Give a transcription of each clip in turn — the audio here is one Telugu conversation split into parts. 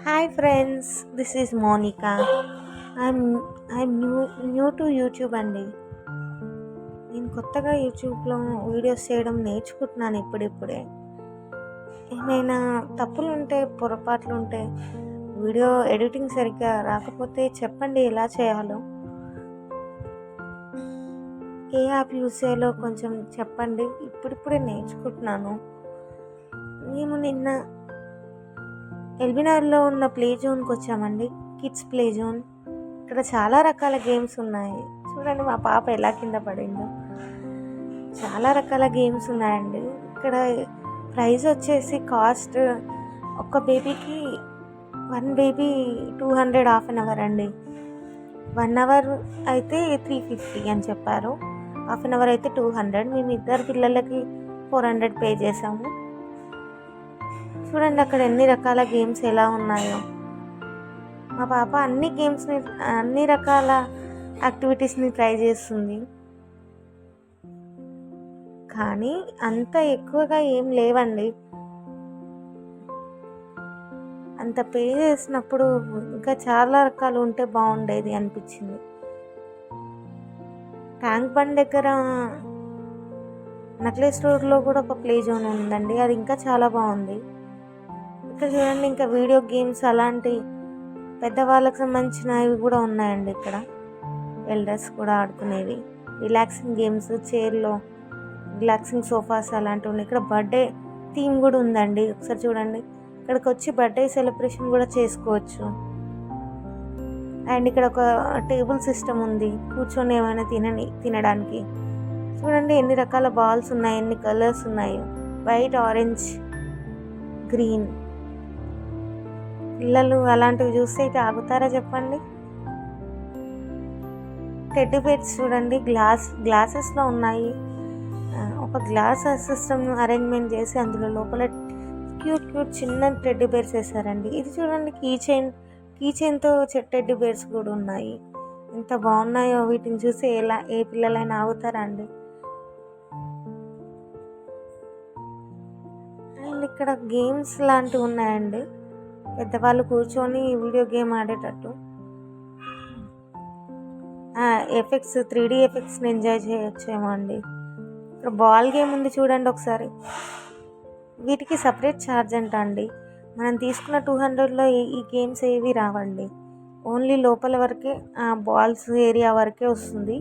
Hi friends, this is Monica. I'm I'm new to YouTube అండి. నేను కొత్తగా యూట్యూబ్లో వీడియోస్ చేయడం నేర్చుకుంటున్నాను ఇప్పుడిప్పుడే. ఏమైనా తప్పులు ఉంటే పొరపాట్లు ఉంటే వీడియో ఎడిటింగ్ సరిగ్గా రాకపోతే చెప్పండి ఎలా చేయాలో. ఏ యాప్ యూస్ చేయాలో కొంచెం చెప్పండి. ఇప్పుడిప్పుడే నేర్చుకుంటున్నాను. మేము నిన్న ఎల్బీనగర్లో ఉన్న ప్లే జోన్కి వచ్చామండి. Kids play zone. ఇక్కడ చాలా రకాల గేమ్స్ ఉన్నాయి. చూడండి మా పాప ఎలా కింద పడిందో. చాలా రకాల గేమ్స్ ఉన్నాయండి. ఇక్కడ ప్రైస్ వచ్చేసి కాస్ట్ ఒక బేబీకి 1 బేబీ 200 హాఫ్ అన్ అవర్ అండి. 1 అవర్ అయితే 350 అని చెప్పారు. హాఫ్ అన్ అవర్ అయితే 200. మేము ఇద్దరు పిల్లలకి 400 పే చేసాము. చూడండి అక్కడ ఎన్ని రకాల గేమ్స్ ఎలా ఉన్నాయో. మా పాప అన్ని రకాల యాక్టివిటీస్ని ట్రై చేస్తుంది. కానీ అంత ఎక్కువగా ఏం లేవండి. అంత పే చేసినప్పుడు ఇంకా చాలా రకాలు ఉంటే బాగుండేది అనిపించింది. ట్యాంక్ బండ్ దగ్గర నక్లెస్ రోడ్లో కూడా ఒక ప్లే జోన్ ఉందండి. అది ఇంకా చాలా బాగుంది. ఇక్కడ చూడండి ఇంకా వీడియో గేమ్స్ అలాంటి పెద్దవాళ్ళకి సంబంధించినవి కూడా ఉన్నాయండి. ఇక్కడ ఎల్డర్స్ కూడా ఆడుకునేవి రిలాక్సింగ్ గేమ్స్, చైర్లో రిలాక్సింగ్ సోఫాస్ అలాంటివి ఉన్నాయి. ఇక్కడ బర్త్డే థీమ్ కూడా ఉందండి. ఒకసారి చూడండి, ఇక్కడికి వచ్చి బర్త్డే సెలబ్రేషన్ కూడా చేసుకోవచ్చు. అండ్ ఇక్కడ ఒక టేబుల్ సిస్టమ్ ఉంది, కూర్చొని ఏమైనా తినడానికి. చూడండి ఎన్ని రకాల బాల్స్ ఉన్నాయి, ఎన్ని కలర్స్ ఉన్నాయి, వైట్, ఆరెంజ్, గ్రీన్. పిల్లలు అలాంటివి చూస్తే అయితే ఆగుతారా చెప్పండి. టెడ్డీ బేర్స్ చూడండి గ్లాసెస్లో ఉన్నాయి. ఒక గ్లాస్ సిస్టమ్ అరేంజ్మెంట్ చేసి అందులో లోపల క్యూట్ చిన్న టెడ్డీ బేర్స్ వేసారండి. ఇది చూడండి కీ చైన్తో టెడ్డీ బేర్స్ కూడా ఉన్నాయి. ఎంత బాగున్నాయో. వీటిని చూసి ఏ పిల్లలైనా ఆగుతారా అండి. అండ్ ఇక్కడ గేమ్స్ లాంటివి ఉన్నాయండి. పెద్దవాళ్ళు కూర్చొని వీడియో గేమ్ ఆడేటట్టు. ఎఫెక్ట్స్ 3D ఎఫెక్ట్స్ని ఎంజాయ్ చేయొచ్చేమో అండి. ఇక్కడ బాల్ గేమ్ ఉంది చూడండి ఒకసారి. వీటికి సపరేట్ ఛార్జ్ అంట అండి. మనం తీసుకున్న 200లో ఈ గేమ్స్ ఏవి రావండి. ఓన్లీ లోపల వరకే బాల్స్ ఏరియా వరకే వస్తుంది.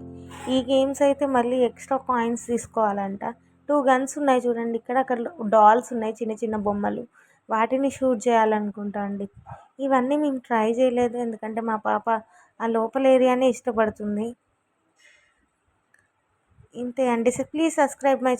ఈ గేమ్స్ అయితే మళ్ళీ ఎక్స్ట్రా కాయిన్స్ తీసుకోవాలంట. 2 గన్స్ ఉన్నాయి చూడండి. అక్కడ డాల్స్ ఉన్నాయి, చిన్న చిన్న బొమ్మలు. వాటిని షూట్ చేయాలనుకుంటా అండి. ఇవన్నీ మేము ట్రై చేయలేదు, ఎందుకంటే మా పాప ఆ లోపల ఏరియానే ఇష్టపడుతుంది. ఇంతే అండి. Please subscribe my